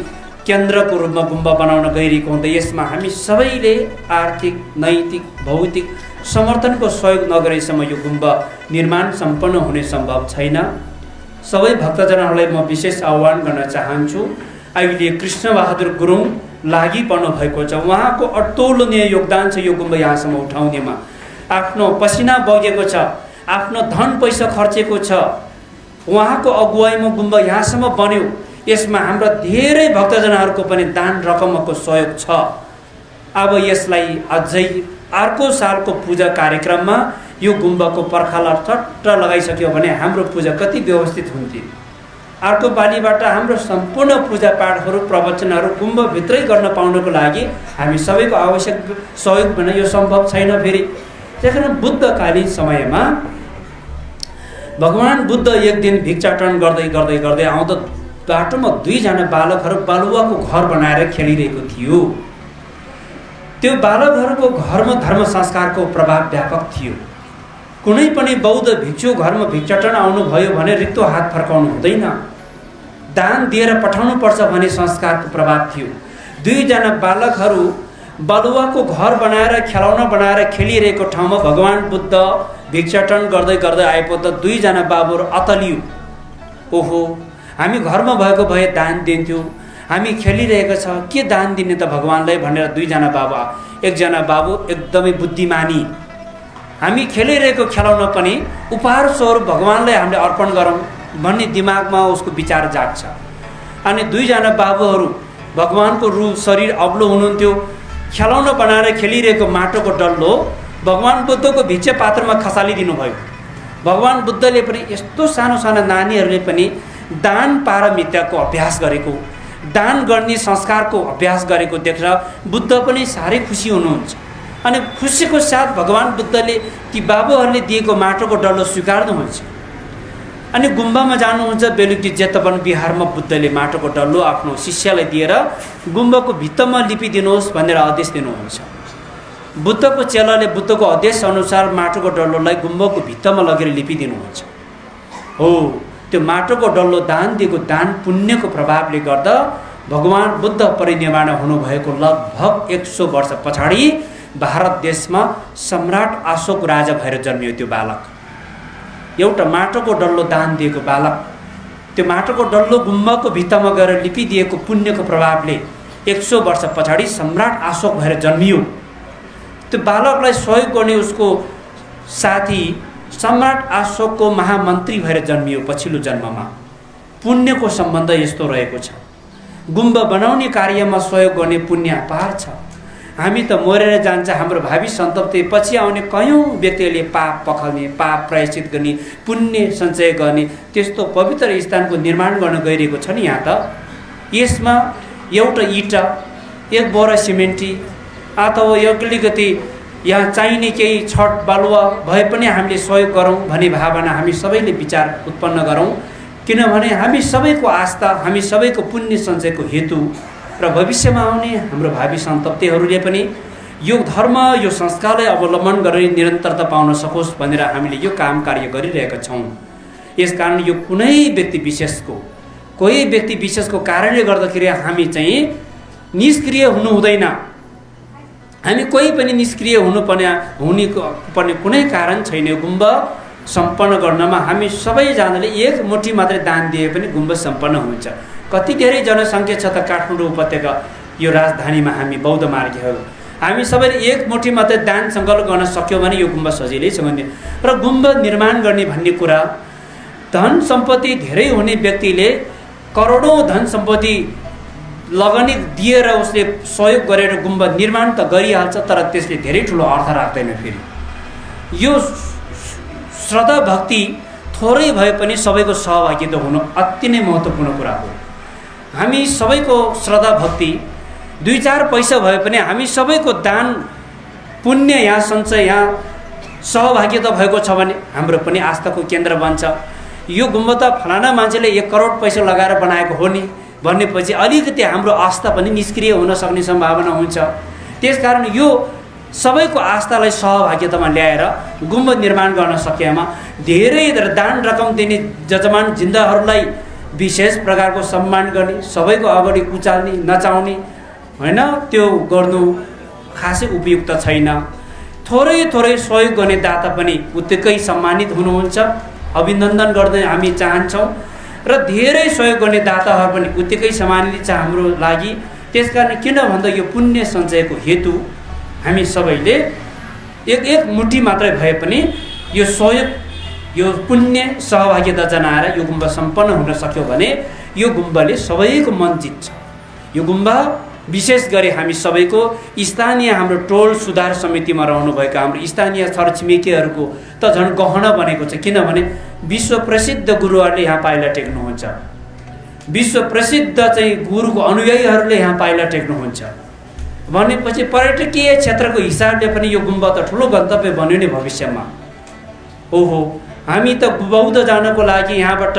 केन्द्रको रूपमा गुम्बा बनाउन गइरहेको हुँदा यसमा हामी सबैले आर्थिक नैतिक भौतिक समर्थनको सहयोग नगरेसम्म यो गुम्बा निर्माण सम्पन्न हुने सम्भव छैन। सबै भक्तजनहरूलाई म विशेष आह्वान गर्न चाहन्छु। अहिले कृष्णबहादुर गुरुङ लागि पर्नु भएको छ, उहाँको अतुलनीय योगदान छ यो गुम्बा यहाँसम्म उठाउनेमा। आफ्नो पसिना बगेको छ, आफ्नो धन पैसा खर्चेको छ, उहाँको अगुवाईमा गुम्बा यहाँसम्म बन्यो। यसमा हाम्रा धेरै भक्तजनहरूको पनि दान रकमको सहयोग छ। अब यसलाई अझै अर्को सालको पूजा कार्यक्रममा यो गुम्बाको पर्खाला ठट्ट लगाइसक्यो भने हाम्रो पूजा कति व्यवस्थित हुन्थ्यो। अर्को पालिबाट हाम्रो सम्पूर्ण पूजापाठहरू प्रवचनहरू गुम्बाभित्रै गर्न पाउनको लागि हामी सबैको आवश्यक सहयोग बिना यो सम्भव छैन। फेरि त्यसकारण बुद्धकालीन समयमा भगवान बुद्ध एक दिन भिक्षाटन गर्दै आउँदा बाटोमा 2 जना बालकहरू बालुवाको घर बनाएर खेलिरहेको थियो। त्यो बालकहरूको घरमा धर्म संस्कारको प्रभाव व्यापक थियो। कुनै पनि बौद्ध भिक्षु घरमा भिक्षाटन आउनुभयो भने रित्तो हात फर्काउनु हुँदैन। दान दिएर पठाउनुपर्छ भन्ने संस्कारको प्रभाव थियो। दुईजना बालकहरू बलुवाको घर बनाएर खेलौना बनाएर खेलिरहेको ठाउँमा भगवान् बुद्ध भिक्षाटन गर्दै गर्दै आइपुग्दा दुईजना बाबुहरू अतलियो। ओहो, हामी घरमा भएको भए दान दिन्थ्यौँ, हामी खेलिरहेको छ के दान दिने त भगवान्लाई भनेर दुईजना बाबु, एकजना बाबु एकदमै बुद्धिमानी, हामी खेलिरहेको खेलौना पनि उपहार स्वरूप भगवान्लाई हामीले अर्पण गरौँ भन्ने दिमागमा उसको विचार जाग्छ। अनि दुईजना बाबुहरू भगवान्को रूप शरीर अग्लो हुनुहुन्थ्यो, खेलौना बनाएर खेलिरहेको माटोको डल्लो भगवान् बुद्धको भिक्षा पात्रमा खसालिदिनु भयो। भगवान् बुद्धले पनि यस्तो सानो सानो नानीहरूले पनि दान पारमित्यको अभ्यास गरेको, दान गर्ने संस्कारको अभ्यास गरेको देखेर बुद्ध पनि साह्रै खुसी हुनुहुन्छ। अनि खुसीको साथ भगवान् बुद्धले ती बाबुहरूले दिएको माटोको डल्लो स्वीकार्नुहुन्छ। अनि गुम्बामा जानुहुन्छ, बेलुकी जेतवन बिहारमा बुद्धले माटोको डल्लो आफ्नो शिष्यलाई दिएर गुम्बाको भित्तामा लिपिदिनुहोस् भनेर आदेश दिनुहुन्छ। बुद्धको चेलाले बुद्धको आदेश अनुसार माटोको डल्लोलाई गुम्बाको भित्तामा लगेर लिपिदिनुहुन्छ। हो, त्यो माटोको डल्लो दान दिएको दान पुण्यको प्रभावले गर्दा भगवान् बुद्ध परिनिर्वाण हुनुभएको लगभग 100 वर्ष पछाडि भारत देशमा सम्राट अशोक राजा भएर जन्मियो त्यो बालक। एउटा माटोको डल्लो दान दिएको बालक, त्यो माटोको डल्लो गुम्बाको भित्तामा गएर लिपिदिएको पुण्यको प्रभावले 100 वर्ष पछाडि सम्राट अशोक भएर जन्मियो। त्यो बालकलाई सहयोग गर्ने उसको साथी सम्राट अशोकको महामन्त्री भएर जन्मियो पछिल्लो जन्ममा। पुण्यको सम्बन्ध यस्तो रहेको छ। गुम्बा बनाउने कार्यमा सहयोग गर्ने पुण्य अपार छ। हामी त मरेर जान्छ, हाम्रो भावी सन्तति पछि आउने कयौँ व्यक्तिहरूले पाप पखाल्ने, पाप प्रायश्चित गर्ने, पुण्य सञ्चय गर्ने त्यस्तो पवित्र स्थानको निर्माण गर्न गइरहेको छ नि। यहाँ त यसमा एउटा इँटा, एक बोरा सिमेन्टी अथवा यो अलिकति यहाँ चाहिने केही छट बालुवा भए पनि हामीले सहयोग गरौँ भन्ने भावना हामी सबैले विचार उत्पन्न गरौँ। किनभने हामी सबैको आस्था, हामी सबैको पुण्य सञ्चयको हेतु र भविष्यमा आउने हाम्रो भावी सन्ततिहरूले पनि यो धर्म, यो संस्कारलाई अवलम्बन गरेर निरन्तरता पाउन सकोस् भनेर हामीले यो काम कार्य गरिरहेका छौँ। यसकारण यो कुनै व्यक्ति विशेषको कारणले गर्दाखेरि हामी चाहिँ निष्क्रिय हुनु हुँदैन। हामी कोही पनि निष्क्रिय हुनुपर्ने कुनै कारण छैन। गुम्बा सम्पन्न गर्नमा हामी सबैजनाले एक मुठी मात्रै दान दिए पनि गुम्बा सम्पन्न हुन्छ। कति धेरै जनसङ्ख्या छ त काठमाडौँ उपत्यका यो राजधानीमा, हामी बौद्ध मार्गीहरू हामी सबैले एक मुठी मात्रै दान सङ्कल्प गर्न सक्यौँ भने यो गुम्बा सजिलैसँग र गुम्बा निर्माण गर्ने भन्ने कुरा, धन सम्पत्ति धेरै हुने व्यक्तिले करोडौँ धन सम्पत्ति लगानी दिएर उसले सहयोग गरेर गुम्बा निर्माण त गरिहाल्छ, तर त्यसले धेरै ठुलो अर्थ राख्दैन। फेरि यो श्रद्धा भक्ति थोरै भए पनि सबैको सहभागिता हुनु अति नै महत्त्वपूर्ण कुरा हो। हामी सबैको श्रद्धा भक्ति 2-4 पैसा भए पनि हामी सबैको दान पुण्य यहाँ सञ्चय, यहाँ सहभागिता भएको छ भने हाम्रो पनि आस्थाको केन्द्र बन्छ। यो गुम्बा त फलाना मान्छेले 1 करोड पैसा लगाएर बनाएको हो नि भनेपछि अलिकति हाम्रो आस्था पनि निष्क्रिय हुन सक्ने सम्भावना हुन्छ। त्यसकारण यो सबैको आस्थालाई सहभागितामा ल्याएर गुम्बा निर्माण गर्न सकेमा धेरै दान रकम दिने जजमान जिन्दाहरूलाई विशेष प्रकारको सम्मान गर्ने, सबैको अगाडि उचाल्ने नचाउने होइन, त्यो गर्नु खासै उपयुक्त छैन। थोरै सहयोग गर्ने दाता पनि उत्तिकै सम्मानित हुनुहुन्छ, अभिनन्दन गर्दै हामी चाहन्छौँ र धेरै सहयोग गर्ने दाताहरू पनि उत्तिकै सम्मानित छ हाम्रो लागि। त्यसकारण किन भन्दा यो पुण्य सञ्चयको हेतु हामी सबैले एक मुठी मात्रै भए पनि यो सहयोग, यो पुण्य सहभागिता जनाएर यो गुम्बा सम्पन्न हुन सक्यो भने यो गुम्बाले सबैको मन जित्छ। यो गुम्बा विशेष गरी हामी सबैको स्थानीय हाम्रो टोल सुधार समितिमा रहनुभएका हाम्रो स्थानीय छरछिमेकीहरूको त झन् गहना बनेको छ। किनभने विश्व प्रसिद्ध गुरुहरूले यहाँ पाइला टेक्नुहुन्छ, विश्व प्रसिद्ध चाहिँ गुरुको अनुयायीहरूले यहाँ पाइला टेक्नुहुन्छ भनेपछि पर्यटकीय क्षेत्रको हिसाबले पनि यो गुम्बा त ठुलो गन्तव्य बन्यो नि भविष्यमा। ओहो, हामी त बौद्ध जानको लागि यहाँबाट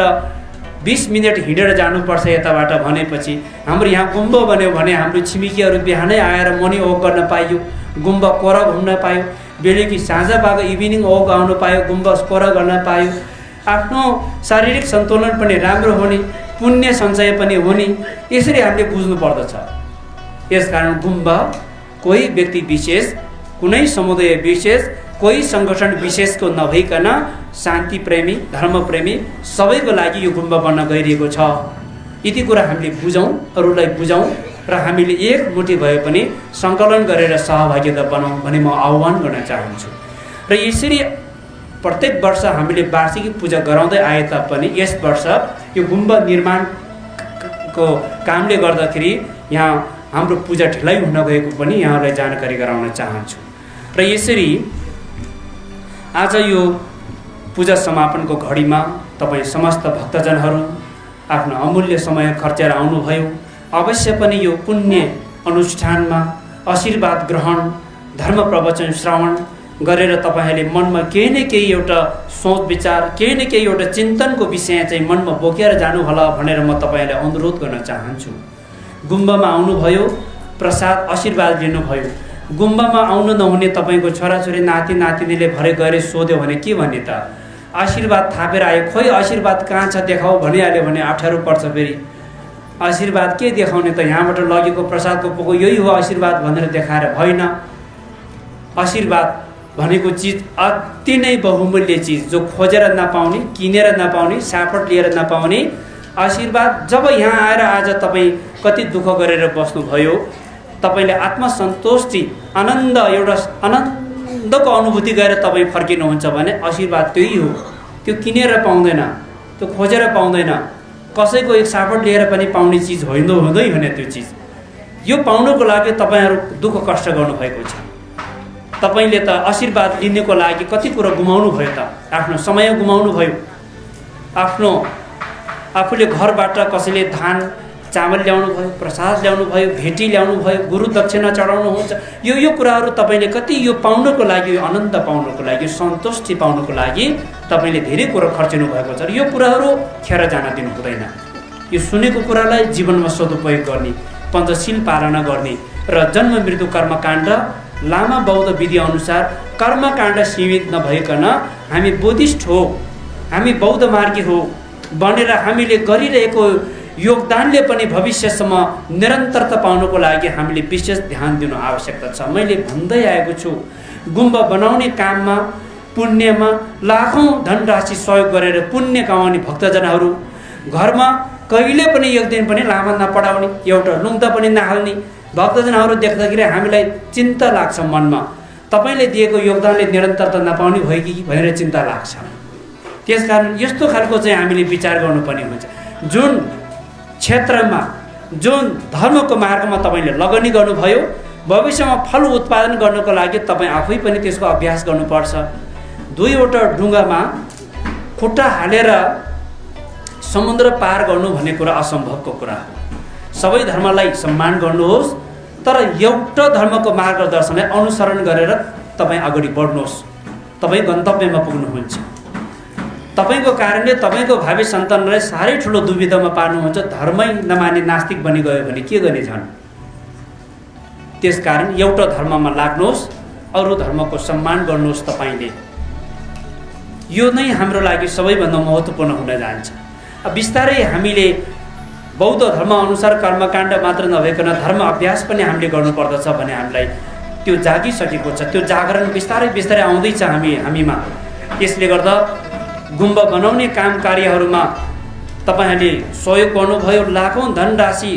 20 मिनट हिँडेर जानुपर्छ यताबाट भनेपछि हाम्रो यहाँ गुम्बा बन्यो भने हाम्रो छिमेकीहरू बिहानै आएर मर्निङ वक गर्न पाइयो, गुम्बा कोरा घुम्न पायो, बेलुकी साँझ भएको इभिनिङ वक आउनु पायो, गुम्बा कोरा गर्न पायो, आफ्नो शारीरिक सन्तुलन पनि राम्रो हुने, पुण्य सञ्चय पनि हो नि। यसरी हामीले बुझ्नु पर्दछ। यसकारण गुम्बा कोही व्यक्ति विशेष, कुनै समुदाय विशेष, कोही सङ्गठन विशेषको नभइकन शान्ति प्रेमी, धर्म प्रेमी सबैको लागि यो गुम्बा बन्न गइरहेको छ। यति कुरा हामीले बुझौँ, अरूलाई बुझौँ र हामीले एकमुठी भए पनि सङ्कलन गरेर सहभागिता बनाऊँ भन्ने म आह्वान गर्न चाहन्छु। र यसरी प्रत्येक वर्ष हामीले वार्षिकी पूजा गराउँदै आए तापनि यस वर्ष यो गुम्बा निर्माणको कामले गर्दाखेरि यहाँ हाम्रो पूजा ढिलाइ हुन गएको पनि यहाँलाई जानकारी गराउन चाहन्छु। र यसरी आज यो पूजा समापनको घडीमा तपाईँ समस्त भक्तजनहरू आफ्नो अमूल्य समय खर्चेर आउनुभयो। अवश्य पनि यो पुण्य अनुष्ठानमा आशीर्वाद ग्रहण, धर्म प्रवचन श्रवण गरेर तपाईँहरूले मनमा केही न केही एउटा सोच विचार, केही न केही एउटा चिन्तनको विषय चाहिँ मनमा बोकेर जानुहोला भनेर म तपाईँहरूलाई अनुरोध गर्न चाहन्छु। गुम्बामा आउनुभयो, प्रसाद आशीर्वाद लिनुभयो। गुम्बामा आउनु नहुने तपाईँको छोराछोरी नाति नातिनीले भरे गएर सोध्यो भने के भन्ने त? आशीर्वाद थापेर आयो, खोइ आशीर्वाद कहाँ छ देखाऊ भनिहाल्यो भने अप्ठ्यारो पर्छ। फेरि आशीर्वाद के देखाउने त? यहाँबाट लगेको प्रसादको पोको यही हो आशीर्वाद भनेर देखाएर भएन। आशीर्वाद भनेको चिज अति नै बहुमूल्य चिज, जो खोजेर नपाउने, किनेर नपाउने, सापट लिएर नपाउने आशीर्वाद। जब यहाँ आएर आज तपाईँ कति दुःख गरेर बस्नुभयो, तपाईँले आत्मसन्तुष्टि, आनन्द, एउटा आनन्दको अनुभूति गरेर तपाईँ फर्किनुहुन्छ भने आशीर्वाद त्यही हो। त्यो किनेर पाउँदैन, त्यो खोजेर पाउँदैन, कसैको एक सापट लिएर पनि पाउने चिज हुँदैन त्यो चिज। यो पाउनको लागि तपाईँहरू दुःख कष्ट गर्नुभएको छ। तपाईँले त आशीर्वाद लिनेको लागि कति कुरा गुमाउनु भयो त? आफ्नो समय गुमाउनु भयो, आफ्नो आफूले घरबाट कसैले धान चामल ल्याउनु भयो, प्रसाद ल्याउनु भयो, भेटी ल्याउनु भयो, गुरु दक्षिणा चढाउनुहुन्छ। यो कुराहरू तपाईँले कति यो पाउनको लागि, यो आनन्द पाउनको लागि, यो सन्तुष्टि पाउनको लागि तपाईँले धेरै कुरा खर्चिनु भएको छ। यो कुराहरू खेर जान दिनु हुँदैन। यो सुनेको कुरालाई जीवनमा सदुपयोग गर्ने, पञ्चशील पालना गर्ने र जन्म मृत्यु कर्मकाण्ड लामा बौद्ध विधि अनुसार कर्मकाण्ड सीमित नभइकन हामी बुद्धिस्ट हो, हामी बौद्ध मार्गी हो भनेर हामीले गरिरहेको योगदानले पनि भविष्यसम्म निरन्तरता पाउनको लागि हामीले विशेष ध्यान दिनु आवश्यकता छ। मैले भन्दै आएको छु, गुम्बा बनाउने काममा, पुण्यमा लाखौँ धनराशि सहयोग गरेर पुण्य कमाउने भक्तजनहरू, घरमा कहिले पनि एक दिन पनि लामा नपढाउने, एउटा लुङ्दा पनि नहाल्ने भक्तजनहरू देख्दाखेरि हामीलाई चिन्ता लाग्छ मनमा। तपाईँले दिएको योगदानले निरन्तरता नपाउने भयो कि भनेर चिन्ता लाग्छ। त्यसकारण यस्तो खालको चाहिँ हामीले विचार गर्नुपर्ने हुन्छ। जुन क्षेत्रमा, जुन धर्मको मार्गमा तपाईँले लगनी गर्नुभयो, भविष्यमा फल उत्पादन गर्नको लागि तपाईँ आफै पनि त्यसको अभ्यास गर्नुपर्छ। दुईवटा ढुङ्गामा खुट्टा हालेर समुद्र पार गर्नु भन्ने कुरा असम्भवको कुरा हो। सबै धर्मलाई सम्मान गर्नुहोस्, तर एउटा धर्मको मार्गदर्शनलाई अनुसरण गरेर तपाईँ अगाडि बढ्नुहोस्। तपाईँ गन्तव्यमा पुग्नुहुन्छ। तपाईँको कारणले तपाईँको भावी सन्तानलाई साह्रै ठुलो दुविधामा पार्नुहुन्छ। धर्मै नमाने नास्तिक बनि गयो भने के गर्ने छन्? त्यसकारण एउटा धर्ममा लाग्नुहोस्, अरू धर्मको सम्मान गर्नुहोस्। तपाईँले यो नै हाम्रो लागि सबैभन्दा महत्त्वपूर्ण हुन जान्छ। बिस्तारै हामीले बौद्ध धर्म अनुसार कर्मकाण्ड मात्र नभइकन धर्म अभ्यास पनि हामीले गर्नुपर्दछ भने हामीलाई त्यो जागिसकेको छ। त्यो जागरण बिस्तारै बिस्तारै आउँदैछ हामीमा। यसले गर्दा गुम्बा बनाउने काम कार्यहरूमा तपाईँहरूले सहयोग गर्नुभयो, लाखौँ धनराशि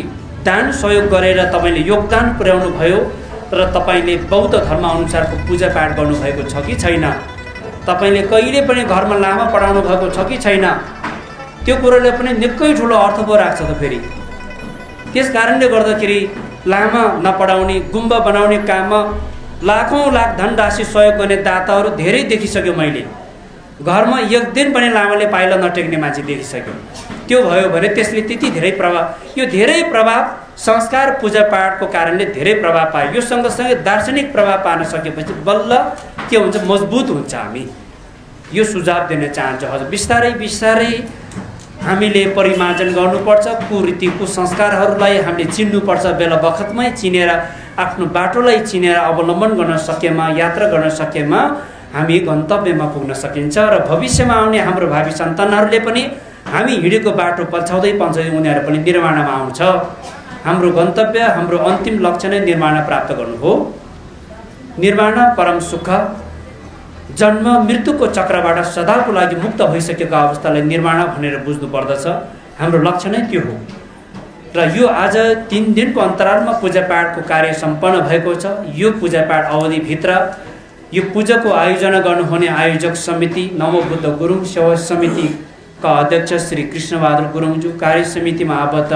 दान सहयोग गरेर तपाईँले योगदान पुर्याउनु भयो, र तपाईँले बौद्ध धर्म अनुसारको पूजापाठ गर्नुभएको छ कि छैन? तपाईँले कहिले पनि घरमा लामा पढाउनु भएको छ कि छैन? त्यो कुरोले पनि निकै ठुलो अर्थ पो राख्छ त फेरि। त्यस कारणले गर्दाखेरि लामा नपढाउने, गुम्बा बनाउने काममा लाखौँ लाख धनराशि सहयोग गर्ने दाताहरू धेरै देखिसक्यो मैले। घरमा एक दिन पनि लामाले पाइला नटेक्ने मान्छे देखिसक्यो। त्यो भयो भने त्यसले त्यति धेरै प्रभाव, यो धेरै प्रभाव संस्कार पूजापाठको कारणले धेरै प्रभाव पायो। यो सँगसँगै दार्शनिक प्रभाव पार्न सकेपछि बल्ल के हुन्छ, मजबुत हुन्छ। हामी यो सुझाव दिन चाहन्छु। हजुर, बिस्तारै बिस्तारै हामीले परिमार्जन गर्नुपर्छ। कुरीति कुसंस्कारहरूलाई हामीले चिन्नुपर्छ। बेला बखतमै चिनेर, आफ्नो बाटोलाई चिनेर अवलम्बन गर्न सकेमा, यात्रा गर्न सकेमा हामी गन्तव्यमा पुग्न सकिन्छ। र भविष्यमा आउने हाम्रो भावी सन्तानहरूले पनि हामी हिँडेको बाटो पछ्याउँदै उनीहरू पनि निर्माणमा आउँछ। हाम्रो गन्तव्य, हाम्रो अन्तिम लक्ष्य नै निर्माण प्राप्त गर्नु हो। निर्माण परम सुख, जन्म मृत्युको चक्रबाट सदाको लागि मुक्त भइसकेको अवस्थालाई निर्माण भनेर बुझ्नु पर्दछ। हाम्रो लक्ष्य नै त्यो हो। र यो आज 3 दिनको अन्तरालमा पूजापाठको कार्य सम्पन्न भएको छ। यो पूजापाठ अवधिभित्र यो पूजाको आयोजना गर्नुहुने आयोजक समिति नवबुद्ध गुरुङ सेवा समितिका अध्यक्ष श्री कृष्णबहादुर गुरुङज्यू, कार्य समितिमा आबद्ध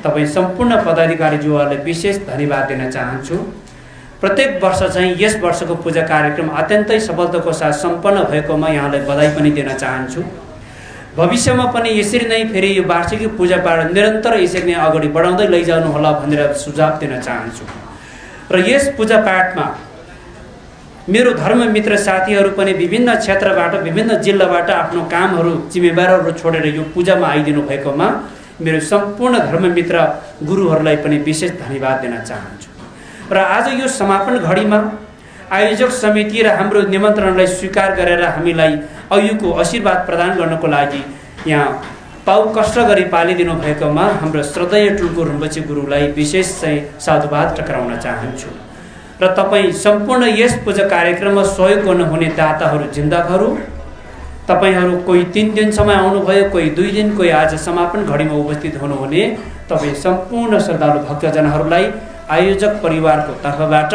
तपाईँ सम्पूर्ण पदाधिकारीज्यूहरूलाई विशेष धन्यवाद दिन चाहन्छु। प्रत्येक वर्ष चाहिँ यस वर्षको पूजा कार्यक्रम अत्यन्तै सफलताको साथ सम्पन्न भएकोमा यहाँलाई बधाई पनि दिन चाहन्छु। भविष्यमा पनि यसरी नै फेरि यो वार्षिक पूजापाठ निरन्तर यसरी नै अगाडि बढाउँदै लैजानुहोला भनेर सुझाव दिन चाहन्छु। र यस पूजापाठमा मेरो धर्ममित्र साथीहरू पनि विभिन्न क्षेत्रबाट, विभिन्न जिल्लाबाट आफ्नो कामहरू, जिम्मेवारहरू छोडेर यो पूजामा आइदिनु भएकोमा मेरो सम्पूर्ण धर्ममित्र गुरुहरूलाई पनि विशेष धन्यवाद दिन चाहन्छु। र आज यो समापन घडीमा आयोजक समिति र हाम्रो निमन्त्रणलाई स्वीकार गरेर हामीलाई अयुको आशीर्वाद प्रदान गर्नको लागि यहाँ पाउ कष्ट गरी पालिदिनु भएकोमा हाम्रो श्रद्धेय टुल्कु रुम्बुची गुरुलाई विशेष चाहिँ साधुवाद टक्राउन चाहन्छु। र तपाईँ सम्पूर्ण यस पूजा कार्यक्रममा सहयोग गर्नुहुने दाताहरू, जिन्दाहरू, तपाईहरू कोही 3 दिनसम्म आउनुभयो, कोही 2 दिन, कोही आज समापन घडीमा उपस्थित हुनुहुने तपाईँ सम्पूर्ण श्रद्धालु भक्तजनहरूलाई आयोजक परिवारको तर्फबाट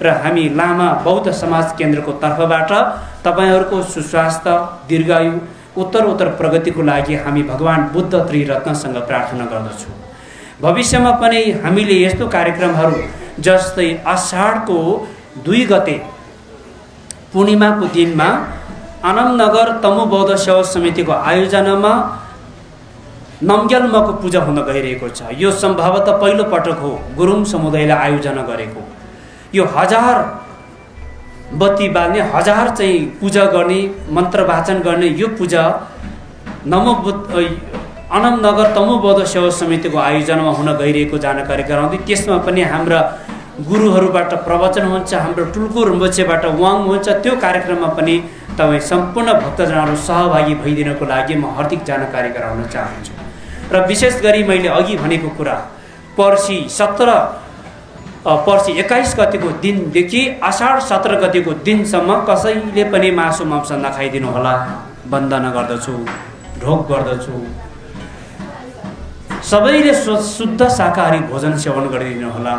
र हामी लामा बौद्ध समाज केन्द्रको तर्फबाट तपाईहरूको सुस्वास्थ्य, दीर्घायु, उत्तर प्रगतिको लागि हामी भगवान बुद्ध त्रिरत्नसँग प्रार्थना गर्दछौँ। भविष्यमा पनि हामीले यस्तो कार्यक्रमहरू जस्तै आषाढको 2 गते पूर्णिमाको दिनमा आनन्दनगर तमु बौद्ध सेवा समितिको आयोजनामा नम्ग्यालमाको पूजा हुन गइरहेको छ। यो सम्भवतः पहिलो पटक हो गुरुङ समुदायले आयोजना गरेको। यो 1000 बत्ती बाल्ने, 1000 चाहिँ पूजा गर्ने, मन्त्र वाचन गर्ने यो पूजा आनन्दनगर तमु बौद्ध सेवा समितिको आयोजनामा हुन गइरहेको जानकारी गराउँदै त्यसमा पनि हाम्रा गुरुहरूबाट प्रवचन हुन्छ, हाम्रो टुल्कु रुम्बुचेबाट वाङ हुन्छ। त्यो कार्यक्रममा पनि तपाईँ सम्पूर्ण भक्तजनहरू सहभागी भइदिनको लागि म हार्दिक जानकारी गराउन चाहन्छु। र विशेष गरी मैले अघि भनेको कुरा, पर्सि 21 गतिको दिनदेखि आषाढ 17 गतिको दिनसम्म कसैले पनि मासु मांस नखाइदिनु होला। वन्दना गर्दछु, ढोक गर्दछु। सबैले शुद्ध शाकाहारी भोजन सेवन गरिदिनु होला।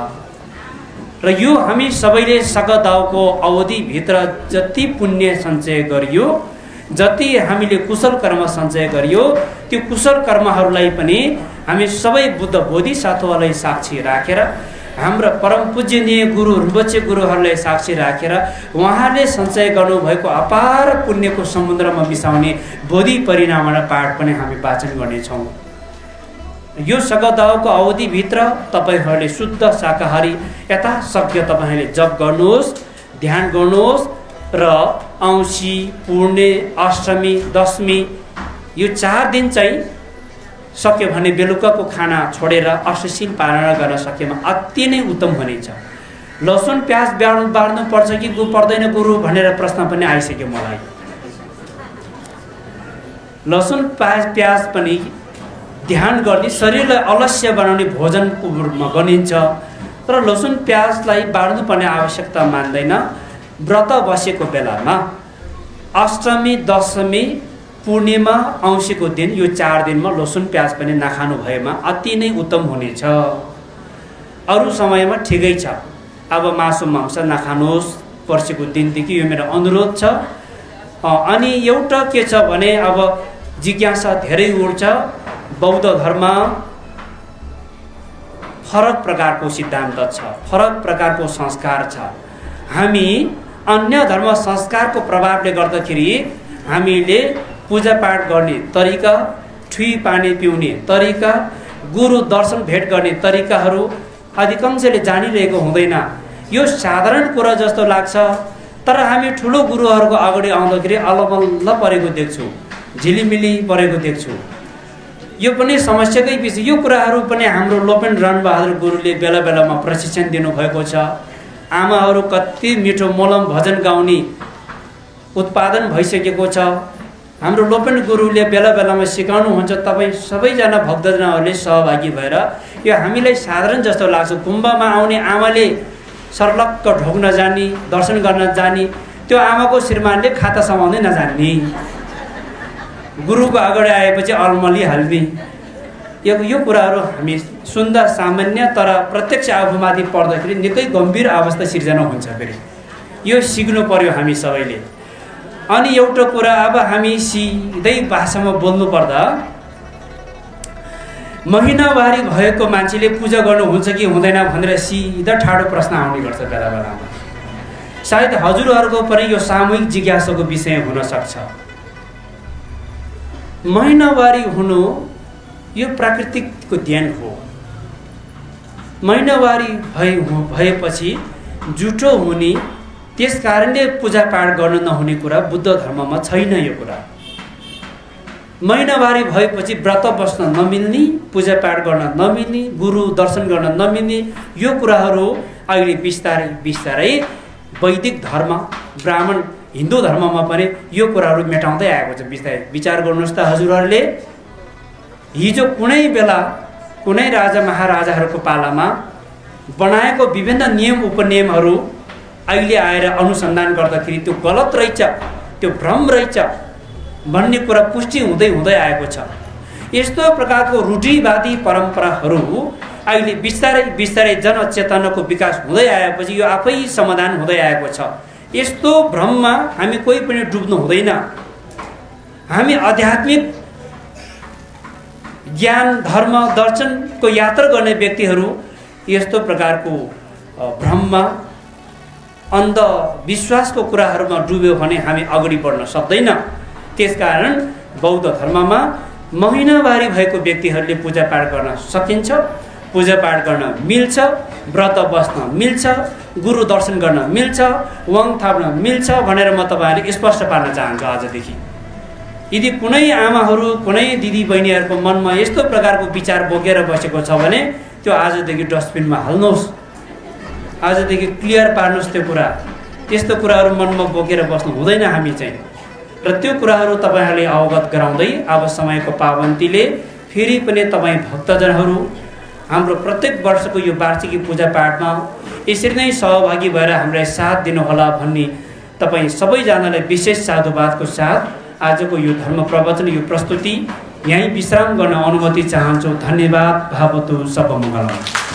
र यो हामी सबैले सकदाउको अवधिभित्र जति पुण्य सञ्चय गरियो, जति हामीले कुशल कर्म सञ्चय गरियो, त्यो कुशल कर्महरूलाई पनि हामी सबै बुद्ध बोधिसत्वलाई साक्षी राखेर, हाम्रा परम पूजनीय गुरु रुम्बुचे गुरुहरूलाई साक्षी राखेर उहाँले सञ्चय गर्नुभएको अपार पुण्यको समुद्रमा मिसाउने बोधि परिणाम पाठ पनि हामी वाचन गर्नेछौँ। यो सकदाउको अवधिभित्र तपाईहरूले शुद्ध शाकाहारी यथाशक्य तपाईँहरूले जप गर्नुहोस्, ध्यान गर्नुहोस् र औँसी, पूर्णे, अष्टमी, दशमी यो 4 दिन चाहिँ सक्यो भने बेलुकाको खाना छोडेर अष्टशील पालना गर्न सकेमा अति नै उत्तम हुनेछ। लसुन प्याज बार्नु पर्छ कि पर्दैन गुरु भनेर प्रश्न पनि आइसक्यो मलाई। लसुन प्याज पनि ध्यान गर्ने, शरीरलाई अलस्य बनाउने भोजनको रूपमा गनिन्छ। तर लसुन प्याजलाई बार्नुपर्ने आवश्यकता मान्दैन। व्रत बसेको बेलामा अष्टमी, दशमी, पूर्णिमा, औँसीको दिन यो 4 दिनमा लसुन प्याज पनि नखानु भएमा अति नै उत्तम हुनेछ। अरू समयमा ठिकै छ, अब मासु मांस नखानुहोस् पर्सिको दिनदेखि, यो मेरो अनुरोध छ। अनि एउटा के छ भने अब जिज्ञासा धेरै उठ्छ। बौद्ध धर्म फरक प्रकारको सिद्धान्त छ, फरक प्रकारको संस्कार छ। हामी अन्य धर्म संस्कारको प्रभावले गर्दाखेरि हामीले पूजापाठ गर्ने तरिका, ठुई पानी पिउने तरिका, गुरु दर्शन भेट गर्ने तरिकाहरू अधिकांशले जानिरहेको हुँदैन। यो साधारण कुरा जस्तो लाग्छ, तर हामी ठुलो गुरुहरूको अगाडि आउँदाखेरि अलमल्ल परेको देख्छु, झिलिमिली परेको देख्छु। यो पनि समस्याकै विषय। यो कुराहरू पनि हाम्रो लोपेन रणबहादुर गुरुले बेला बेलामा प्रशिक्षण दिनुभएको छ। आमाहरू कति मिठो मोलम भजन गाउने उत्पादन भइसकेको छ। हाम्रो लोपेन गुरुले बेला बेलामा सिकाउनुहुन्छ। तपाईँ सबैजना भक्तजनहरूले सहभागी भएर यो हामीलाई साधारण जस्तो लाग्छ, गुम्बामा आउने आमाले सर्लक्क ढोग्न जाने, दर्शन गर्न जाने, त्यो आमाको श्रीमानले खाता समाउँदै नजान्ने, गुरुको अगाडि आएपछि अल्मलिहाल्ने, यो कुराहरू हामी सुन्दा सामान्य, तर प्रत्यक्ष आफूमाथि पर्दाखेरि निकै गम्भीर अवस्था सिर्जना हुन्छ। फेरि यो सिक्नु पर्यो हामी सबैले। अनि एउटा कुरा अब हामी सिधै भाषामा बोल्नु पर्दा, महिनावारी भएको मान्छेले पूजा गर्नुहुन्छ कि हुँदैन भनेर सिधा ठाडो प्रश्न आउने गर्छ बेला बेलामा। सायद हजुरहरूको पनि यो सामूहिक जिज्ञासाको विषय हुन सक्छ। महिनावारी हुनु यो प्राकृतिकको देन हो। महिनावारी भएपछि जुठो हुने, त्यस कारणले पूजापाठ गर्न नहुने कुरा बुद्ध धर्ममा छैन। यो कुरा महिनावारी भएपछि व्रत बस्न नमिल्ने, पूजापाठ गर्न नमिल्ने, गुरु दर्शन गर्न नमिल्ने, यो कुराहरू अहिले बिस्तारै बिस्तारै वैदिक धर्म, ब्राह्मण हिन्दू धर्ममा पनि यो कुराहरू मेटाउँदै आएको छ बिस्तारै। विचार गर्नुहोस् त हजुरहरूले, हिजो कुनै बेला कुनै राजा महाराजाहरूको पालामा बनाएको विभिन्न नियम उपनियमहरू अहिले आएर अनुसन्धान गर्दाखेरि त्यो गलत रहेछ, त्यो भ्रम रहेछ भन्ने कुरा पुष्टि हुँदै हुँदै आएको छ। यस्तो प्रकारको रूढिवादी परम्पराहरू अहिले बिस्तारै बिस्तारै जनचेतनाको विकास हुँदै आएपछि यो आफै समाधान हुँदै आएको छ। यस्तो भ्रममा हामी कोही पनि डुब्नु हुँदैन। हामी आध्यात्मिक ज्ञान, धर्म, दर्शनको यात्रा गर्ने व्यक्तिहरू यस्तो प्रकारको भ्रममा, अन्धविश्वासको कुराहरूमा डुब्यो भने हामी अगाडि बढ्न सक्दैन। त्यसकारण बौद्ध धर्ममा महिनावारी भएको व्यक्तिहरूले पूजापाठ गर्न सकिन्छ, पूजापाठ गर्न मिल्छ, व्रत बस्न मिल्छ, गुरु दर्शन गर्न मिल्छ, वाङ थाप्न मिल्छ भनेर म तपाईँहरूले स्पष्ट पार्न चाहन्छु आजदेखि। यदि कुनै आमाहरू, कुनै दिदी बहिनीहरूको मनमा यस्तो प्रकारको विचार बोकेर बसेको छ भने त्यो आजदेखि डस्टबिनमा हाल्नुहोस्, आजदेखि क्लियर पार्नुहोस् त्यो कुरा। त्यस्तो कुराहरू मनमा बोकेर बस्नु हुँदैन हामी चाहिँ। र त्यो कुराहरू तपाईँहरूले अवगत गराउँदै अब समयको पाबन्दीले फेरि पनि तपाईँ भक्तजनहरू हाम्रो प्रत्येक वर्षको यो वार्षिकी पूजापाठमा यसरी नै सहभागी भएर हामीलाई साथ दिनुहोला भन्ने तपाईँ सबैजनालाई विशेष साधुवादको साथ आजको यो धर्म प्रवचन, यो प्रस्तुति यहीँ विश्राम गर्न अनुमति चाहन्छु। धन्यवाद। भावतु सबमङ्गलम्।